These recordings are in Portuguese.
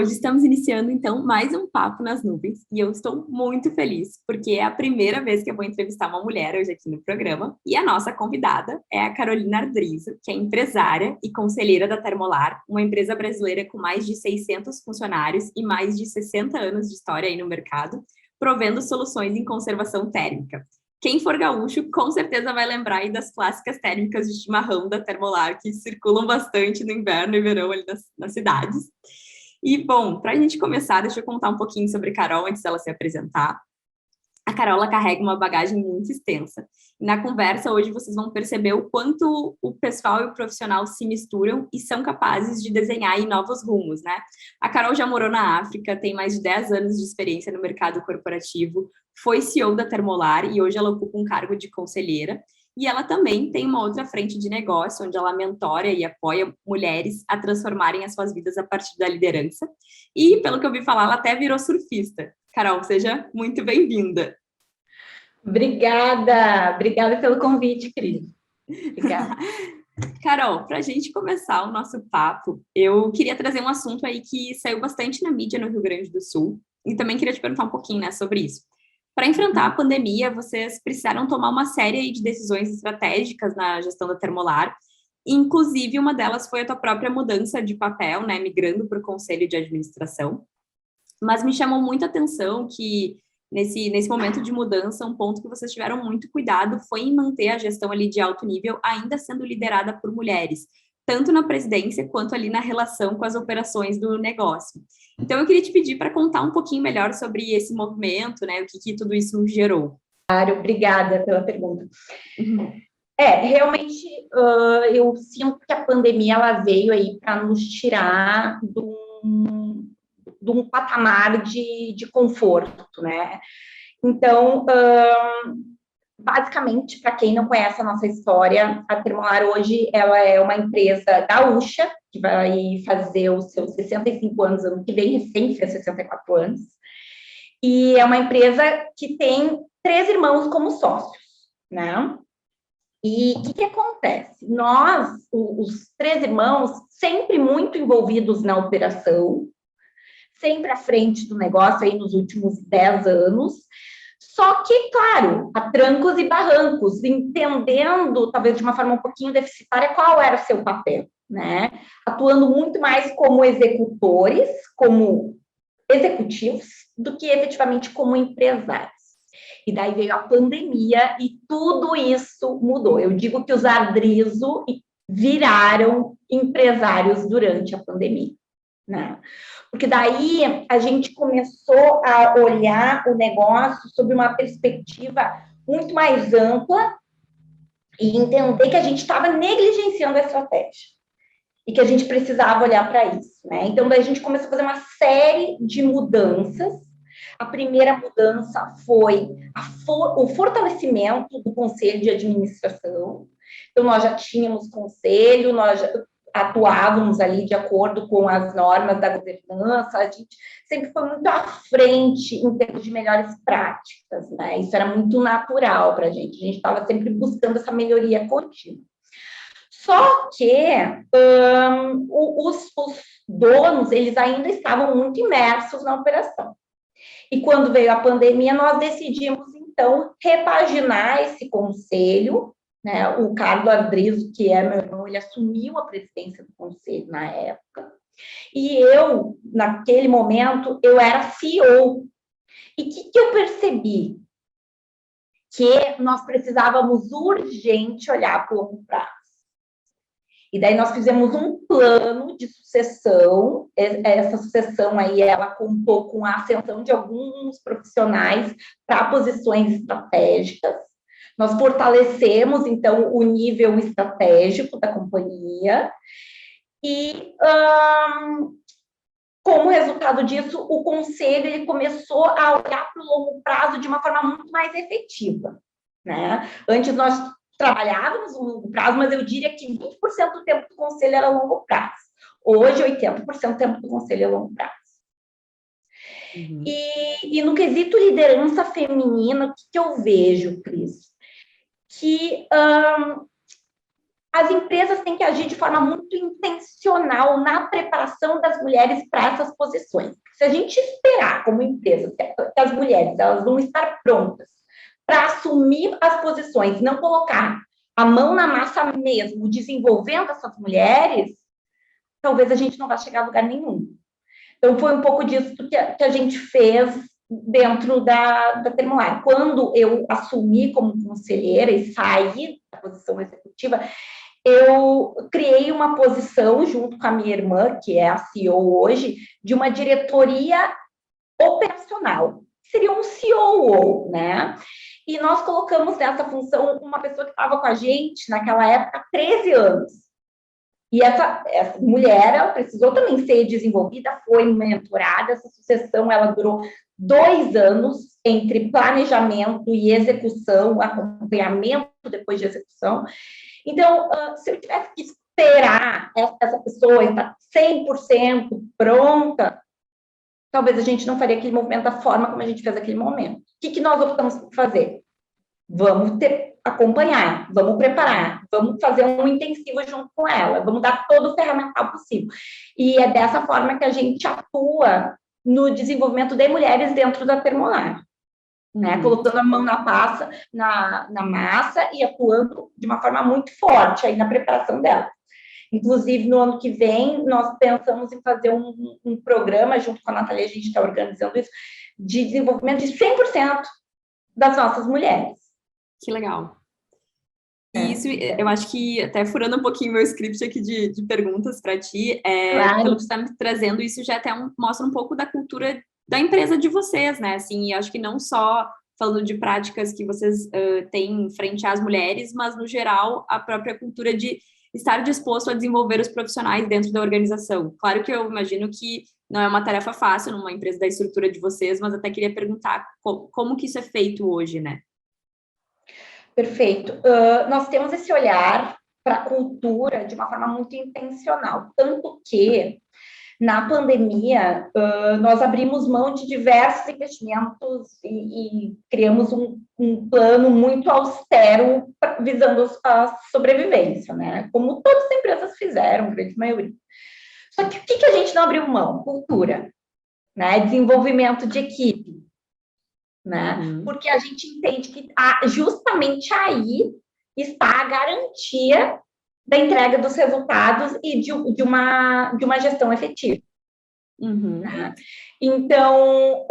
hoje estamos iniciando, então, mais um Papo nas Nuvens, e eu estou muito feliz, porque é a primeira vez que eu vou entrevistar uma mulher hoje aqui no programa, e a nossa convidada é a Carolina Ardrizo, que é empresária e conselheira da Termolar, uma empresa brasileira com mais de 600 funcionários e mais de 60 anos de história aí no mercado, provendo soluções em conservação térmica. Quem for gaúcho, com certeza vai lembrar aí das clássicas térmicas de chimarrão da Termolar, que circulam bastante no inverno e verão ali nas cidades. E, bom, para a gente começar, deixa eu contar um pouquinho sobre Carol antes dela se apresentar. A Carol ela carrega uma bagagem muito extensa. E na conversa hoje vocês vão perceber o quanto o pessoal e o profissional se misturam e são capazes de desenhar aí novos rumos, né? A Carol já morou na África, tem mais de 10 anos de experiência no mercado corporativo, foi CEO da Termolar e hoje ela ocupa um cargo de conselheira. E ela também tem uma outra frente de negócio, onde ela mentora e apoia mulheres a transformarem as suas vidas a partir da liderança. E, pelo que eu vi falar, ela até virou surfista. Carol, seja muito bem-vinda. Obrigada pelo convite, Cris. Obrigada. Carol, para a gente começar o nosso papo, eu queria trazer um assunto aí que saiu bastante na mídia no Rio Grande do Sul, e também queria te perguntar um pouquinho, né, sobre isso. Para enfrentar a pandemia, vocês precisaram tomar uma série de decisões estratégicas na gestão da Termolar, inclusive uma delas foi a tua própria mudança de papel, né, migrando para o Conselho de Administração. Mas me chamou muito a atenção que nesse momento de mudança, um ponto que vocês tiveram muito cuidado foi em manter a gestão ali de alto nível ainda sendo liderada por mulheres, tanto na presidência quanto ali na relação com as operações do negócio. Então, eu queria te pedir para contar um pouquinho melhor sobre esse movimento, né, o que tudo isso gerou. Claro, obrigada pela pergunta. Realmente, eu sinto que a pandemia ela veio aí para nos tirar de um patamar de conforto, né? Então, basicamente, para quem não conhece a nossa história, a Termolar hoje ela é uma empresa gaúcha, que vai fazer os seus 65 anos ano que vem, recém fez 64 anos, e é uma empresa que tem 3 irmãos como sócios, né? E o que acontece? Nós, os 3 irmãos, sempre muito envolvidos na operação, sempre à frente do negócio aí nos últimos 10 anos, só que, claro, a trancos e barrancos, entendendo, talvez de uma forma um pouquinho deficitária, qual era o seu papel, né? Atuando muito mais como executores, como executivos, do que efetivamente como empresários. E daí veio a pandemia e tudo isso mudou. Eu digo que os Ardrizo viraram empresários durante a pandemia, né? Porque daí a gente começou a olhar o negócio sob uma perspectiva muito mais ampla e entender que a gente estava negligenciando a estratégia e que a gente precisava olhar para isso, né? Então, daí a gente começou a fazer uma série de mudanças. A primeira mudança foi o fortalecimento do conselho de administração. Então, nós já tínhamos conselho, nós já atuávamos ali de acordo com as normas da governança, a gente sempre foi muito à frente em termos de melhores práticas, né? Isso era muito natural para a gente estava sempre buscando essa melhoria contínua. Só que os donos, eles ainda estavam muito imersos na operação. E quando veio a pandemia, nós decidimos, então, repaginar esse conselho, né? O Carlos Ardrizo, que é meu irmão, ele assumiu a presidência do conselho na época. E eu, naquele momento, eu era CEO. E o que eu percebi? Que nós precisávamos urgente olhar para o longo prazo. E daí nós fizemos um plano de sucessão. Essa sucessão aí, ela contou com a ascensão de alguns profissionais para posições estratégicas. Nós fortalecemos, então, o nível estratégico da companhia. E, como resultado disso, o conselho ele começou a olhar para o longo prazo de uma forma muito mais efetiva, né? Antes nós trabalhávamos no longo prazo, mas eu diria que 20% do tempo do conselho era longo prazo. Hoje, 80% do tempo do conselho é longo prazo. Uhum. E no quesito liderança feminina, o que eu vejo, Cris? Que as empresas têm que agir de forma muito intencional na preparação das mulheres para essas posições. Se a gente esperar, como empresa, que as mulheres elas vão estar prontas para assumir as posições, não colocar a mão na massa mesmo, desenvolvendo essas mulheres, talvez a gente não vá chegar a lugar nenhum. Então, foi um pouco disso que a gente fez dentro da Termolar. Quando eu assumi como conselheira e saí da posição executiva, eu criei uma posição junto com a minha irmã, que é a CEO hoje, de uma diretoria operacional. Seria um COO, né? E nós colocamos nessa função uma pessoa que estava com a gente naquela época há 13 anos. E essa mulher, ela precisou também ser desenvolvida, foi mentorada, essa sucessão, ela durou 2 anos entre planejamento e execução, acompanhamento depois de execução. Então, se eu tivesse que esperar essa pessoa estar 100% pronta, talvez a gente não faria aquele movimento da forma como a gente fez aquele momento. O que nós optamos por fazer? Vamos acompanhar, vamos preparar, vamos fazer um intensivo junto com ela, vamos dar todo o ferramental possível. E é dessa forma que a gente atua no desenvolvimento de mulheres dentro da Termolar, né? Colocando a mão na massa e atuando de uma forma muito forte aí na preparação dela. Inclusive, no ano que vem, nós pensamos em fazer um programa, junto com a Natália, a gente está organizando isso, de desenvolvimento de 100% das nossas mulheres. Que legal. E isso, eu acho que, até furando um pouquinho meu script aqui de perguntas para ti, Claro. pelo que você está me trazendo, isso já até mostra um pouco da cultura da empresa de vocês, né? Assim, eu acho que não só falando de práticas que vocês têm frente às mulheres, mas, no geral, a própria cultura de estar disposto a desenvolver os profissionais dentro da organização. Claro que eu imagino que não é uma tarefa fácil numa empresa da estrutura de vocês, mas até queria perguntar como que isso é feito hoje, né? Perfeito. Nós temos esse olhar para a cultura de uma forma muito intencional, tanto que na pandemia nós abrimos mão de diversos investimentos e criamos um plano muito austero visando a sobrevivência, né? Como todas as empresas fizeram, grande maioria. Só que o que a gente não abriu mão? Cultura, né? Desenvolvimento de equipe, né? Porque a gente entende que justamente aí está a garantia da entrega dos resultados e de uma gestão efetiva. Né? Então,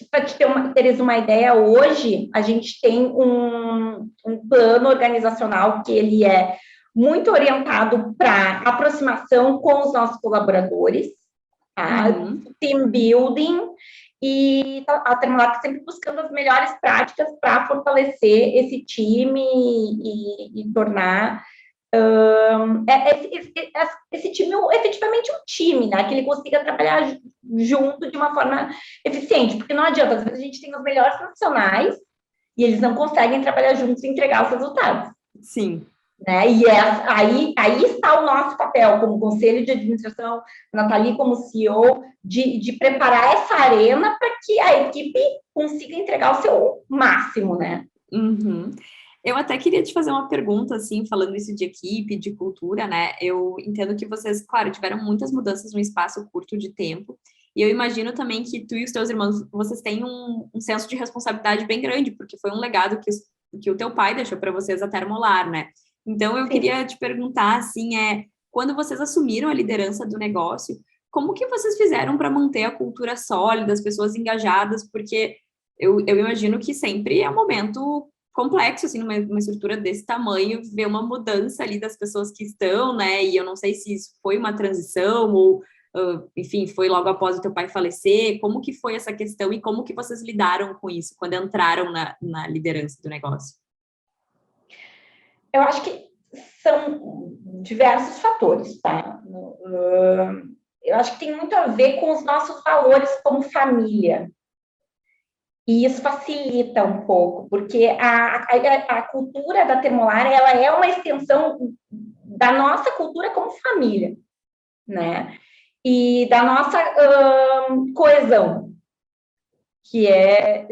para teres uma ideia, hoje a gente tem um plano organizacional que ele é muito orientado para aproximação com os nossos colaboradores, tá? Team building, e a Termolar está sempre buscando as melhores práticas para fortalecer esse time e tornar esse time efetivamente um time, né? Que ele consiga trabalhar junto de uma forma eficiente, porque não adianta, às vezes a gente tem os melhores profissionais e eles não conseguem trabalhar juntos e entregar os resultados. Sim. Né? E aí está o nosso papel como conselho de administração, Nathalie como CEO, de preparar essa arena para que a equipe consiga entregar o seu máximo, né? Eu até queria te fazer uma pergunta, assim, falando isso de equipe, de cultura, né? Eu entendo que vocês, claro, tiveram muitas mudanças num espaço curto de tempo, e eu imagino também que tu e os teus irmãos, vocês têm um senso de responsabilidade bem grande, porque foi um legado que o teu pai deixou para vocês a Termolar, né? Então, eu queria te perguntar, assim, quando vocês assumiram a liderança do negócio, como que vocês fizeram para manter a cultura sólida, as pessoas engajadas? Porque eu imagino que sempre é um momento complexo, assim, numa estrutura desse tamanho, ver uma mudança ali das pessoas que estão, né? E eu não sei se isso foi uma transição ou, enfim, foi logo após o teu pai falecer. Como que foi essa questão e como que vocês lidaram com isso quando entraram na liderança do negócio? Eu acho que são diversos fatores, tá? Eu acho que tem muito a ver com os nossos valores como família. E isso facilita um pouco, porque a cultura da Termolar, ela é uma extensão da nossa cultura como família, né? E da nossa coesão, que é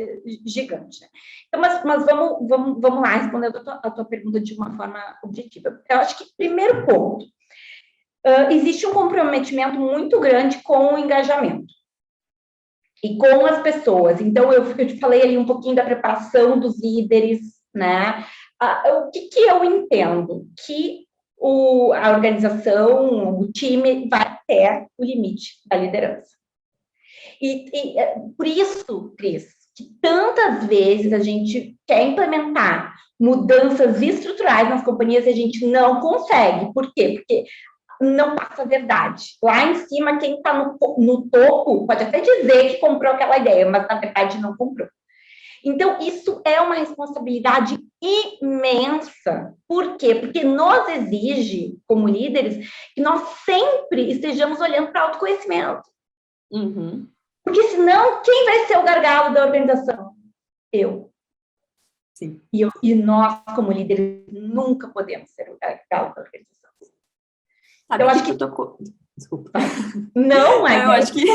gigante. Né? Então, mas vamos lá, respondendo a tua pergunta de uma forma objetiva. Eu acho que, primeiro ponto, existe um comprometimento muito grande com o engajamento e com as pessoas. Então, eu te falei ali um pouquinho da preparação dos líderes, né? O que eu entendo? Que a organização, o time vai até o limite da liderança. E por isso, Cris, que tantas vezes a gente quer implementar mudanças estruturais nas companhias e a gente não consegue. Por quê? Porque não passa a verdade. Lá em cima, quem está no topo pode até dizer que comprou aquela ideia, mas na verdade não comprou. Então, isso é uma responsabilidade imensa. Por quê? Porque nos exige, como líderes, que nós sempre estejamos olhando para o autoconhecimento. Uhum. Porque senão, quem vai ser o gargalo da organização? Eu. Sim. E nós, como líderes, nunca podemos ser o gargalo da organização. Sabe eu acho que tu tocou... Desculpa. Não, eu acho que...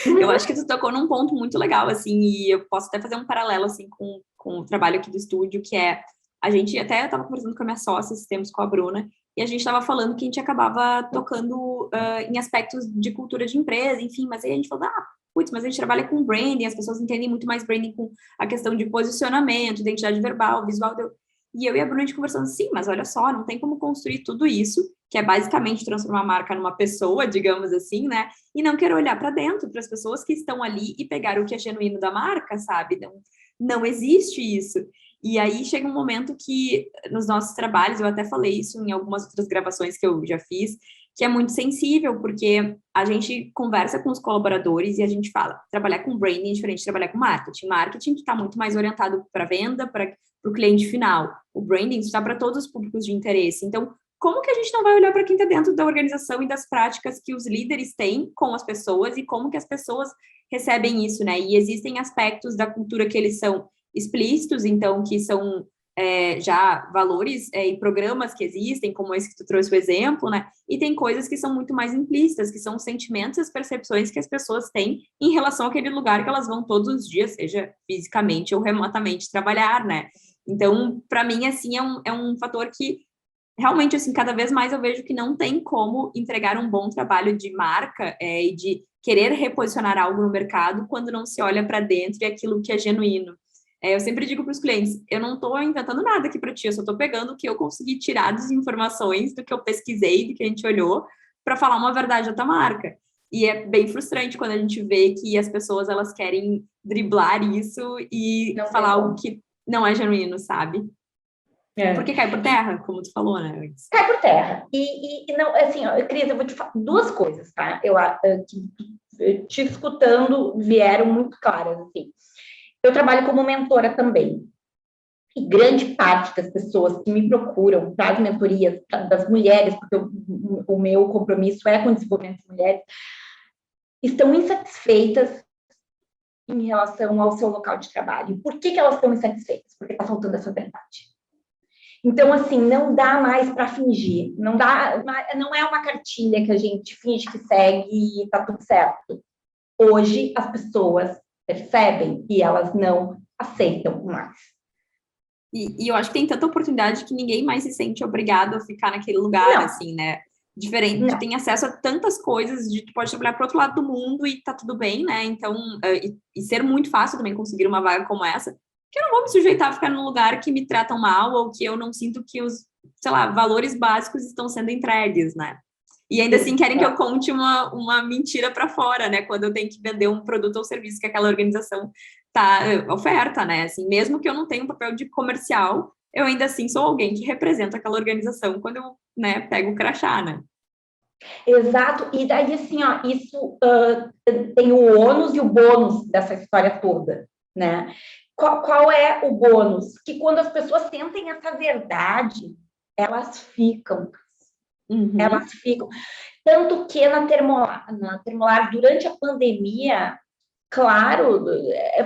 Eu acho que tu tocou num ponto muito legal, assim, e eu posso até fazer um paralelo, assim, com o trabalho aqui do estúdio, que é, a gente, até eu estava conversando com a minha sócia esses tempos, com a Bruna, e a gente estava falando que a gente acabava tocando em aspectos de cultura de empresa, enfim, mas aí a gente falou, putz, mas a gente trabalha com branding, as pessoas entendem muito mais branding com a questão de posicionamento, identidade verbal, visual, e eu e a Bruna, a gente conversando, sim, mas olha só, não tem como construir tudo isso, que é basicamente transformar a marca numa pessoa, digamos assim, né? E não querer olhar para dentro, para as pessoas que estão ali e pegar o que é genuíno da marca, sabe? Não existe isso. E aí chega um momento que, nos nossos trabalhos, eu até falei isso em algumas outras gravações que eu já fiz, que é muito sensível, porque a gente conversa com os colaboradores e a gente fala, trabalhar com branding é diferente de trabalhar com marketing. Marketing está muito mais orientado para venda, para o cliente final. O branding está para todos os públicos de interesse. Então, como que a gente não vai olhar para quem está dentro da organização e das práticas que os líderes têm com as pessoas e como que as pessoas recebem isso, né? E existem aspectos da cultura que eles são explícitos, então, que são já valores e programas que existem, como esse que tu trouxe o exemplo, né? E tem coisas que são muito mais implícitas, que são os sentimentos e as percepções que as pessoas têm em relação àquele lugar que elas vão todos os dias, seja fisicamente ou remotamente trabalhar, né? Então, para mim, assim, é um fator que realmente, assim, cada vez mais eu vejo que não tem como entregar um bom trabalho de marca e de querer reposicionar algo no mercado quando não se olha para dentro e aquilo que é genuíno. Eu sempre digo para os clientes, eu não estou inventando nada aqui para ti, eu só estou pegando o que eu consegui tirar das informações, do que eu pesquisei, do que a gente olhou, para falar uma verdade da tua marca. E é bem frustrante quando a gente vê que as pessoas, elas querem driblar isso e não falar algo que não é genuíno, sabe? Porque cai por terra, como tu falou, né? Cai por terra. E não, assim, Cris, eu vou te falar duas coisas, tá? Eu te escutando vieram muito claras, assim. Eu trabalho como mentora também. E grande parte das pessoas que me procuram para as mentorias das mulheres, porque o meu compromisso é com o desenvolvimento de mulheres, estão insatisfeitas em relação ao seu local de trabalho. Por que elas estão insatisfeitas? Porque está faltando essa verdade. Então, assim, não dá mais para fingir. Não é uma cartilha que a gente finge que segue e está tudo certo. Hoje, as pessoas percebem e elas não aceitam mais. E eu acho que tem tanta oportunidade que ninguém mais se sente obrigado a ficar naquele lugar, assim, né? Diferente, de tem acesso a tantas coisas, de tu pode trabalhar para outro lado do mundo e tá tudo bem, né? Então, e ser muito fácil também conseguir uma vaga como essa, que eu não vou me sujeitar a ficar num lugar que me tratam mal ou que eu não sinto que os, sei lá, valores básicos estão sendo entregues, né? E ainda assim querem que eu conte uma mentira para fora, né? Quando eu tenho que vender um produto ou serviço que aquela organização tá oferta, né? Assim, mesmo que eu não tenha um papel de comercial, eu ainda assim sou alguém que representa aquela organização quando eu, né, pego o crachá, né? Exato. E daí, assim, ó, isso tem o ônus e o bônus dessa história toda, né? Qual é o bônus? Que quando as pessoas sentem essa verdade, elas ficam. Uhum. Elas ficam. Tanto que na Termolar, durante a pandemia, claro,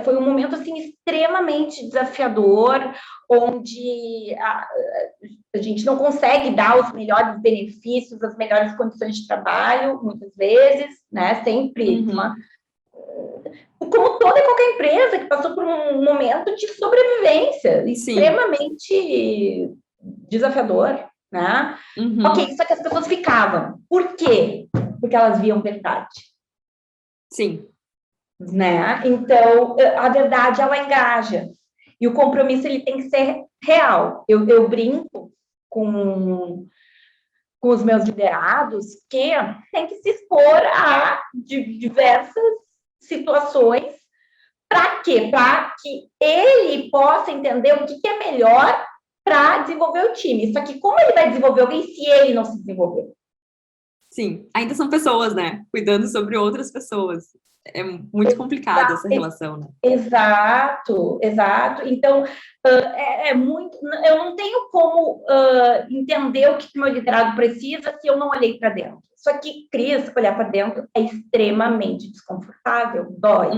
foi um momento assim extremamente desafiador, onde a gente não consegue dar os melhores benefícios, as melhores condições de trabalho, muitas vezes, né? Sempre como toda e qualquer empresa que passou por um momento de sobrevivência extremamente desafiador, né? Ok, só que as pessoas ficavam. Por quê? Porque elas viam verdade. Sim. Né? Então, a verdade, ela engaja. E o compromisso, ele tem que ser real. Eu brinco com os meus liderados que tem que se expor a diversas situações. Para quê? Para que ele possa entender o que é melhor para desenvolver o time. Só que como ele vai desenvolver alguém se ele não se desenvolveu? Sim, ainda são pessoas, né? Cuidando sobre outras pessoas. É muito complicada essa relação, né? Exato. Então, é muito. Eu não tenho como entender o que o meu liderado precisa se eu não olhei para dentro. Só que, Cris, olhar para dentro é extremamente desconfortável, dói.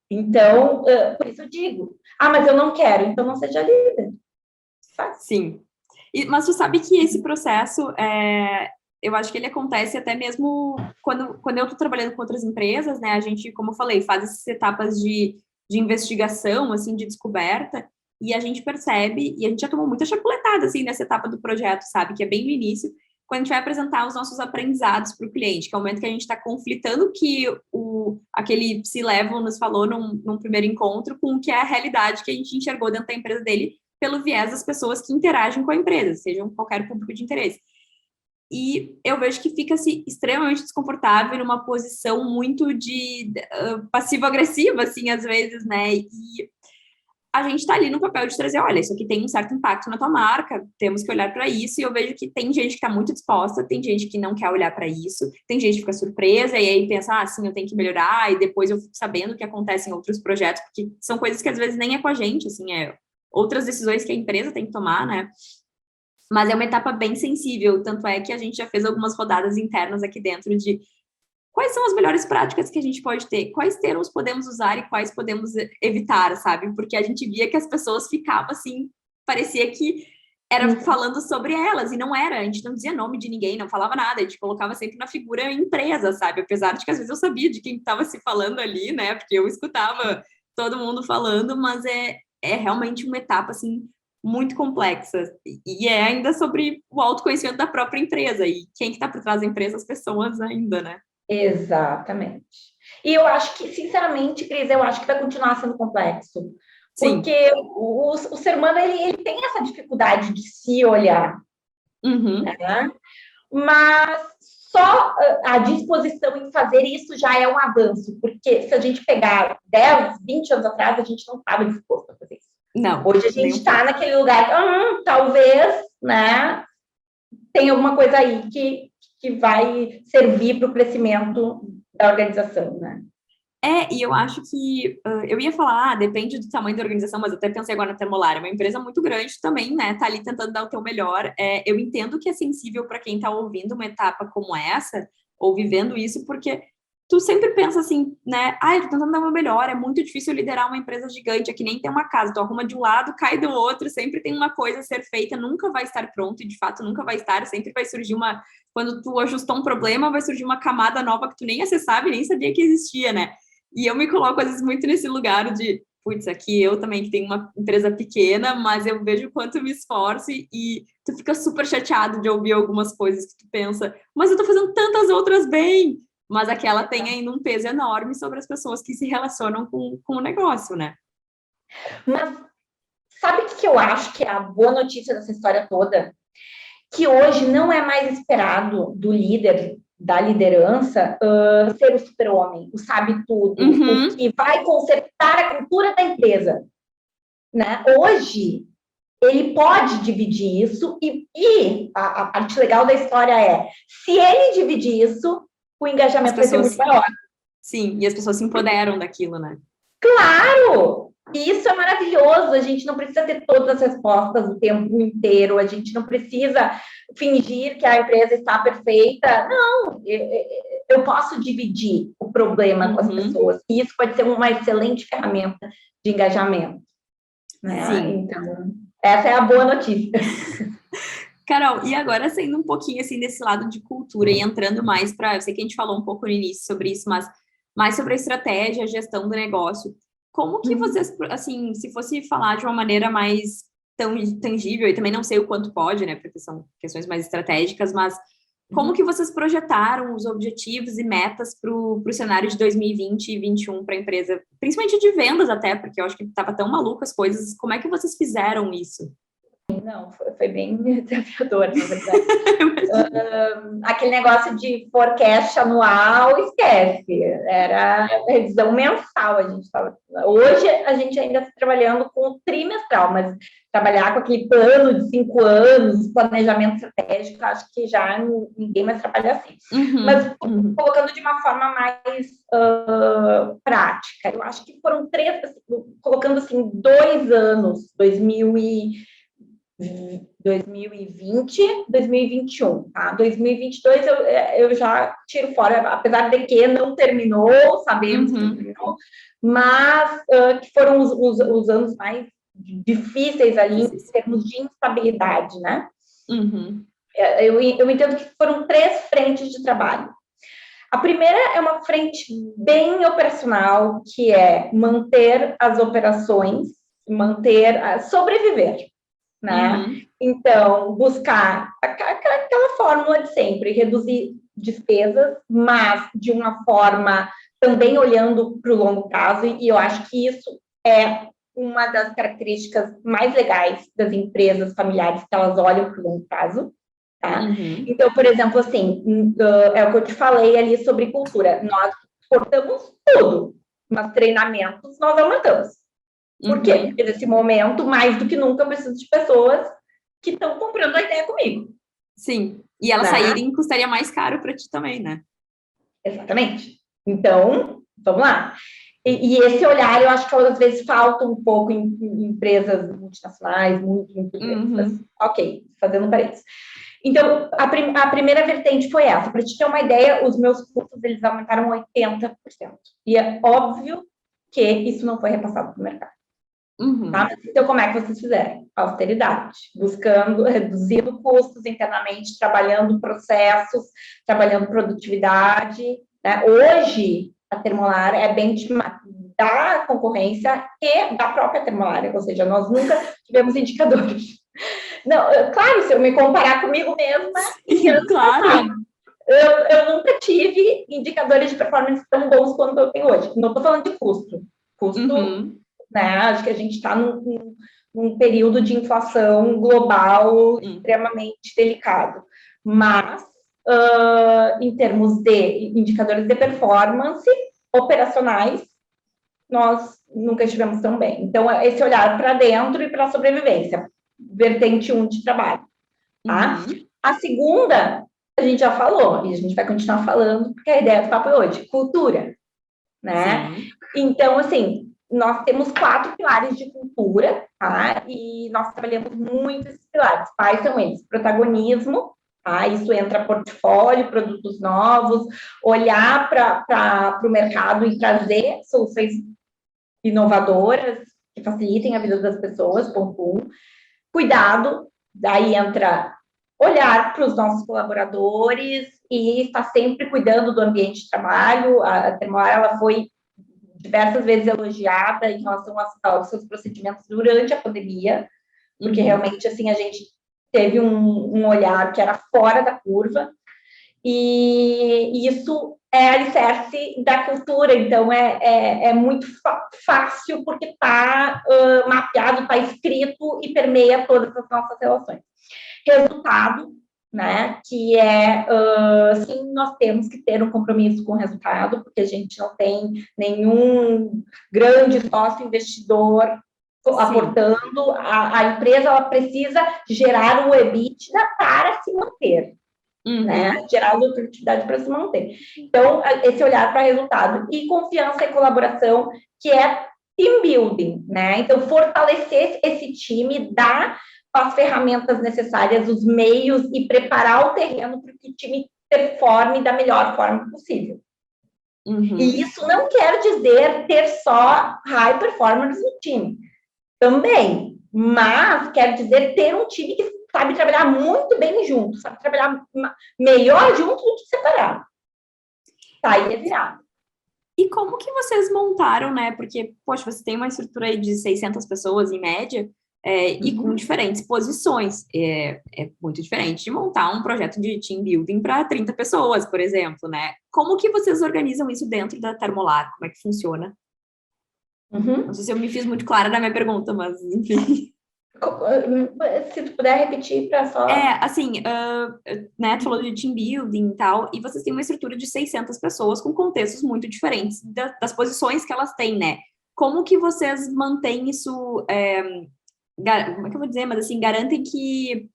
Então, por isso eu digo, mas eu não quero, então não seja líder. Sim. Mas tu sabe que esse processo, eu acho que ele acontece até mesmo quando eu estou trabalhando com outras empresas, né? A gente, como eu falei, faz essas etapas de investigação, assim, de descoberta, e a gente percebe, e a gente já tomou muita chapuletada, assim, nessa etapa do projeto, sabe? Que é bem no início, quando a gente vai apresentar os nossos aprendizados para o cliente, que é o momento que a gente está conflitando que aquele C-Level nos falou num primeiro encontro com o que é a realidade que a gente enxergou dentro da empresa dele pelo viés das pessoas que interagem com a empresa, sejam qualquer público de interesse. E eu vejo que fica-se extremamente desconfortável numa posição muito de passivo-agressiva, assim, às vezes, né? E a gente está ali no papel de trazer, olha, isso aqui tem um certo impacto na tua marca, temos que olhar para isso, e eu vejo que tem gente que está muito disposta, tem gente que não quer olhar para isso, tem gente que fica surpresa, e aí pensa, sim, eu tenho que melhorar, e depois eu fico sabendo o que acontece em outros projetos, porque são coisas que às vezes nem é com a gente, assim, outras decisões que a empresa tem que tomar, né? Mas é uma etapa bem sensível, tanto é que a gente já fez algumas rodadas internas aqui dentro de quais são as melhores práticas que a gente pode ter, quais termos podemos usar e quais podemos evitar, sabe? Porque a gente via que as pessoas ficavam assim, parecia que era falando sobre elas, e não era, a gente não dizia nome de ninguém, não falava nada, a gente colocava sempre na figura empresa, sabe? Apesar de que às vezes eu sabia de quem estava se falando ali, né? Porque eu escutava todo mundo falando, mas é realmente uma etapa, assim, muito complexa, e é ainda sobre o autoconhecimento da própria empresa, e quem que tá por trás da empresa, as pessoas ainda, né? Exatamente. E eu acho que, sinceramente, Cris, eu acho que vai continuar sendo complexo. Sim. Porque o ser humano, ele tem essa dificuldade de se olhar. Né? Mas só a disposição em fazer isso já é um avanço. Porque se a gente pegar 10, 20 anos atrás, a gente não estava disposto a fazer isso. Não. Hoje a gente está naquele lugar, talvez, né, tem alguma coisa aí que vai servir para o crescimento da organização, né? E eu acho que eu ia falar, depende do tamanho da organização, mas eu até pensei agora na Termolar, é uma empresa muito grande também, né? Tá ali tentando dar o teu melhor. Eu entendo que é sensível para quem tá ouvindo uma etapa como essa, ou vivendo isso, porque tu sempre pensa assim, né? Eu tô tentando dar o meu melhor, é muito difícil liderar uma empresa gigante, é que nem tem uma casa, tu arruma de um lado, cai do outro, sempre tem uma coisa a ser feita, nunca vai estar pronto, e de fato nunca vai estar, sempre vai surgir quando tu ajustou um problema, vai surgir uma camada nova que tu nem acessava e nem sabia que existia, né? E eu me coloco, às vezes, muito nesse lugar de, putz, aqui eu também que tenho uma empresa pequena, mas eu vejo o quanto eu me esforço e tu fica super chateado de ouvir algumas coisas que tu pensa, mas eu tô fazendo tantas outras bem, mas aquela tem ainda um peso enorme sobre as pessoas que se relacionam com o negócio, né? Mas sabe o que eu acho que é a boa notícia dessa história toda? Que hoje não é mais esperado do líder, da liderança, ser o super-homem, o sabe tudo, o que vai consertar a cultura da empresa. Né? Hoje, ele pode dividir isso e a parte legal da história é, se ele dividir isso, o engajamento vai ser muito maior. Sim, e as pessoas se empoderam daquilo, né? Claro! E isso é maravilhoso, a gente não precisa ter todas as respostas o tempo inteiro, a gente não precisa fingir que a empresa está perfeita. Não, eu posso dividir o problema com as pessoas, e isso pode ser uma excelente ferramenta de engajamento. Né? Sim. Então, essa é a boa notícia. Carol, e agora saindo um pouquinho assim desse lado de cultura e entrando mais para, eu sei que a gente falou um pouco no início sobre isso, mas mais sobre a estratégia, a gestão do negócio. Como que vocês, assim, se fosse falar de uma maneira mais tangível, e também não sei o quanto pode, né, porque são questões mais estratégicas, mas como que vocês projetaram os objetivos e metas para o cenário de 2020 e 2021 para a empresa, principalmente de vendas até, porque eu acho que estava tão maluco as coisas. Como é que vocês fizeram isso? Não, foi bem desafiador, na verdade. Aquele negócio de forecast anual, esquece. Era revisão mensal. Hoje a gente ainda está trabalhando com o trimestral, mas trabalhar com aquele plano de 5 anos, planejamento estratégico, acho que já ninguém mais trabalha assim. Mas colocando de uma forma mais prática, eu acho que foram 3, colocando assim, 2 anos, 2020, 2021, tá? 2022 eu já tiro fora, apesar de que não terminou, sabemos que não terminou, mas que foram os anos mais difíceis ali em termos de instabilidade, né? Eu entendo que foram 3 frentes de trabalho. A primeira é uma frente bem operacional, que é manter as operações, sobreviver, né? Então, buscar aquela fórmula de sempre, reduzir despesas, mas de uma forma também olhando para o longo prazo, e eu acho que isso é uma das características mais legais das empresas familiares, que elas olham para o longo prazo, tá? Então, por exemplo, assim, é o que eu te falei ali sobre cultura, nós cortamos tudo, mas treinamentos nós aumentamos. Por quê? Porque nesse momento, mais do que nunca, eu preciso de pessoas que estão comprando a ideia comigo. Sim, e elas saírem custaria mais caro para ti também, né? Exatamente. Então, vamos lá. E esse olhar, eu acho que às vezes falta um pouco em empresas multinacionais, muito grandes. Ok, fazendo parênteses. Então, a primeira vertente foi essa. Para te ter uma ideia, os meus custos, eles aumentaram 80%. E é óbvio que isso não foi repassado para o mercado. Tá? Então, como é que vocês fizeram? Austeridade, reduzindo custos internamente, trabalhando processos, trabalhando produtividade, né? Hoje, a Termolar é benchmark da concorrência e da própria Termolar, ou seja, nós nunca tivemos indicadores. Não, claro, se eu me comparar comigo mesma, claro. Eu nunca tive indicadores de performance tão bons quanto eu tenho hoje. Não estou falando de custo. Né? Acho que a gente está num período de inflação global extremamente delicado. Mas, em termos de indicadores de performance operacionais, nós nunca estivemos tão bem. Então, esse olhar para dentro e para a sobrevivência, vertente 1 de trabalho. Tá? A segunda, a gente já falou, e a gente vai continuar falando, porque a ideia do papo é hoje, cultura. Né? Então, assim, nós temos 4 pilares de cultura, tá? E nós trabalhamos muito esses pilares. Quais são eles? Protagonismo, tá? Isso entra portfólio, produtos novos, olhar para o mercado e trazer soluções inovadoras que facilitem a vida das pessoas, ponto 1. Cuidado, daí entra olhar para os nossos colaboradores e estar sempre cuidando do ambiente de trabalho. A Termolar, ela foi diversas vezes elogiada em relação aos seus procedimentos durante a pandemia, porque realmente, assim, a gente teve um olhar que era fora da curva, e isso é alicerce da cultura, então é muito fácil, porque está mapeado, está escrito e permeia todas as nossas relações. Resultado, né, que sim, nós temos que ter um compromisso com o resultado, porque a gente não tem nenhum grande sócio investidor aportando, a empresa ela precisa gerar o EBITDA para se manter, né, gerar lucratividade para se manter. Então, esse olhar para resultado e confiança e colaboração, que é team building, né, então fortalecer esse time, dar as ferramentas necessárias, os meios e preparar o terreno para que o time performe da melhor forma possível. E isso não quer dizer ter só high performers no time, também, mas quer dizer ter um time que sabe trabalhar muito bem junto, sabe trabalhar melhor junto do que separado. Tá aí é virado. E como que vocês montaram, né? Porque, poxa, você tem uma estrutura aí de 600 pessoas em média, e com Uhum. diferentes posições. É muito diferente de montar um projeto de team building para 30 pessoas, por exemplo, né? Como que vocês organizam isso dentro da Termolar? Como é que funciona? Não Uhum. sei se eu me fiz muito clara na minha pergunta, mas enfim. Se tu puder repetir para só. Assim, né, tu falou de team building e tal, e vocês têm uma estrutura de 600 pessoas com contextos muito diferentes das posições que elas têm, né? Como que vocês mantêm isso, como é que eu vou dizer, mas assim, garantem Que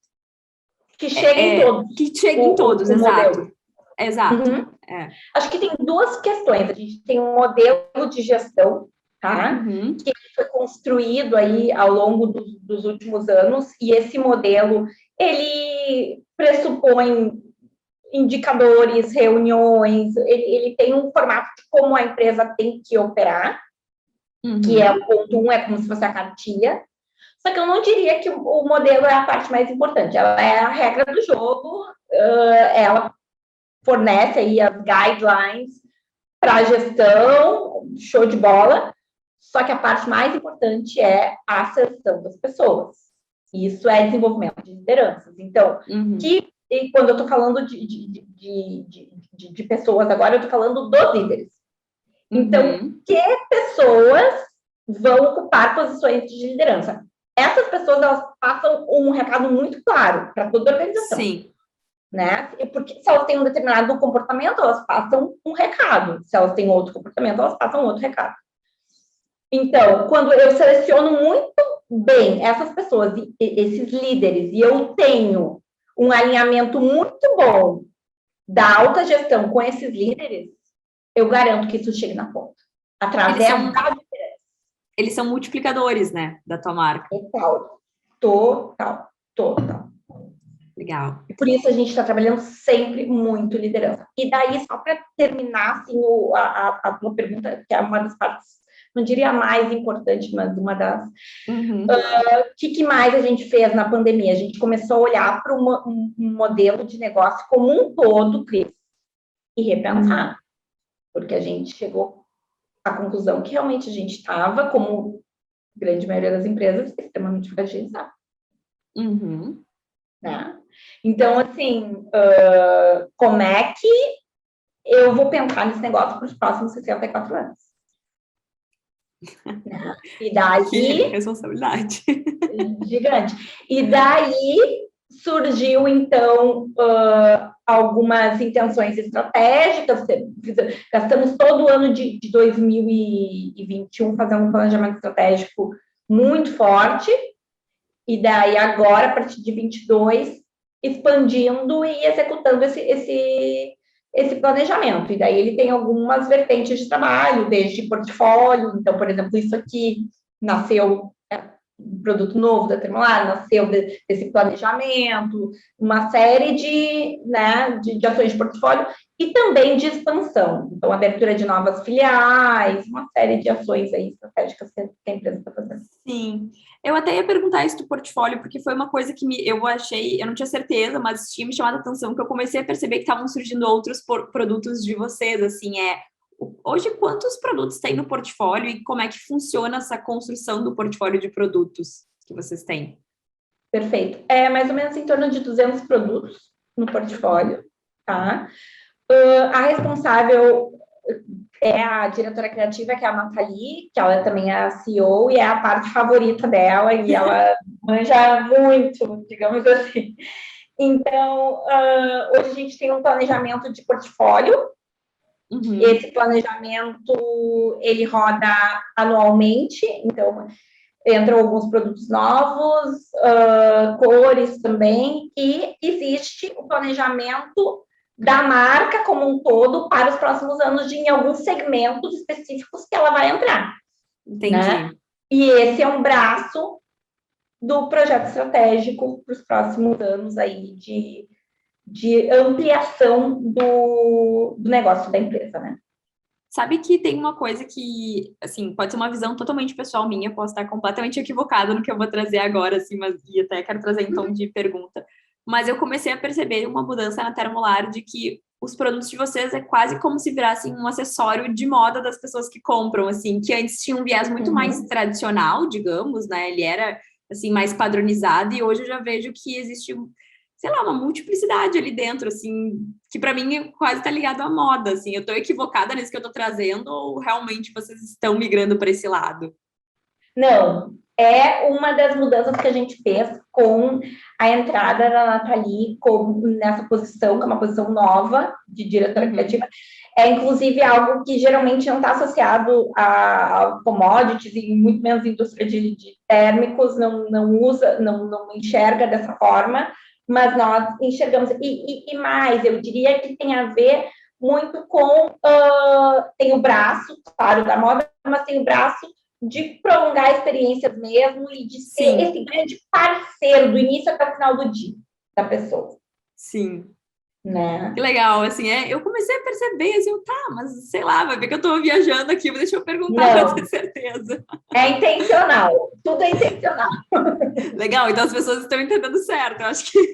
cheguem todos que cheguem todos, o exato, modelo. exato. Uhum. É. Acho que tem duas questões. A gente tem um modelo de gestão, tá? Uhum, Que foi construído aí ao longo dos últimos anos, e esse modelo, ele pressupõe indicadores, reuniões, ele tem um formato de como a empresa tem que operar, que é o uhum, ponto um, é como se fosse a cartilha. Só que eu não diria que o modelo é a parte mais importante, ela é a regra do jogo, ela fornece aí as guidelines para a gestão, show de bola, só que a parte mais importante é a seleção das pessoas. Isso é desenvolvimento de lideranças. Então, uhum. e quando eu estou falando de pessoas agora, eu estou falando dos líderes. Então, Uhum. que pessoas vão ocupar posições de liderança? Essas pessoas, elas passam um recado muito claro para toda a organização, Sim. né? Porque se elas têm um determinado comportamento, elas passam um recado. Se elas têm outro comportamento, elas passam outro recado. Então, quando eu seleciono muito bem essas pessoas, esses líderes, e eu tenho um alinhamento muito bom da alta gestão com esses líderes, eu garanto que isso chegue na ponta. Eles Através são, da eles são multiplicadores, né, da tua marca. total, total, total. Legal. E por isso a gente está trabalhando sempre muito liderança. E daí, só para terminar assim, a tua pergunta, que é uma das partes, não diria a mais importante, mas uma das. Uhum. O que mais a gente fez na pandemia? A gente começou a olhar para um modelo de negócio como um todo, Cris, e repensar. Porque a gente chegou à conclusão que realmente a gente estava, como a grande maioria das empresas, extremamente fragilizado. Uhum. Né? Então, assim, como é que eu vou pensar nesse negócio para os próximos 64 anos? Né? E Que daí, responsabilidade. gigante. E daí surgiu, então, algumas intenções estratégicas. Gastamos todo o ano de 2021 fazendo um planejamento estratégico muito forte. E daí, agora, a partir de 22, expandindo e executando esse planejamento. E daí ele tem algumas vertentes de trabalho, desde portfólio. Então, por exemplo, isso aqui nasceu, um produto novo da Termolar, nasceu desse planejamento, uma série de ações de portfólio e também de expansão. Então, abertura de novas filiais, uma série de ações aí estratégicas que a empresa está fazendo. Sim. Eu até ia perguntar isso do portfólio, porque foi uma coisa que eu achei, eu não tinha certeza, mas tinha me chamado a atenção, que eu comecei a perceber que estavam surgindo outros produtos de vocês, assim, hoje quantos produtos tem no portfólio e como é que funciona essa construção do portfólio de produtos que vocês têm? Perfeito. É mais ou menos em torno de 200 produtos no portfólio, tá? A responsável é a diretora criativa, que é a Nathalie, que ela também é a CEO, e é a parte favorita dela, e ela manja muito, digamos assim. Então, hoje a gente tem um planejamento de portfólio. Uhum. Esse planejamento, ele roda anualmente, então entram alguns produtos novos, cores também, e existe o planejamento da marca como um todo para os próximos anos em alguns segmentos específicos que ela vai entrar, né? Entendi. E esse é um braço do projeto estratégico para os próximos anos aí de ampliação do negócio da empresa, né? Sabe que tem uma coisa que, assim, pode ser uma visão totalmente pessoal minha, posso estar completamente equivocada no que eu vou trazer agora, assim, mas e até quero trazer em tom de pergunta. Mas eu comecei a perceber uma mudança na Termolar de que os produtos de vocês é quase como se virassem um acessório de moda das pessoas que compram, assim, que antes tinha um viés muito mais tradicional, digamos, né? Ele era, assim, mais padronizado, e hoje eu já vejo que existe, sei lá, uma multiplicidade ali dentro, assim, que para mim quase está ligado à moda, assim. Eu estou equivocada nisso que eu estou trazendo ou realmente vocês estão migrando para esse lado? Não, é uma das mudanças que a gente fez com a entrada da Nathalie nessa posição, que é uma posição nova de diretora criativa. É, inclusive, algo que geralmente não está associado a commodities e muito menos indústria de térmicos, não usa, não enxerga dessa forma, mas nós enxergamos. E mais, eu diria que tem a ver muito com... tem o braço, claro, da moda, mas tem o braço de prolongar experiências mesmo e de ser esse grande parceiro do início até o final do dia da pessoa. Sim. Né? Que legal, assim, eu comecei a perceber, assim, mas sei lá, vai ver que eu tô viajando aqui, mas deixa eu perguntar para ter certeza. É intencional, tudo é intencional. Legal, então as pessoas estão entendendo certo, eu acho que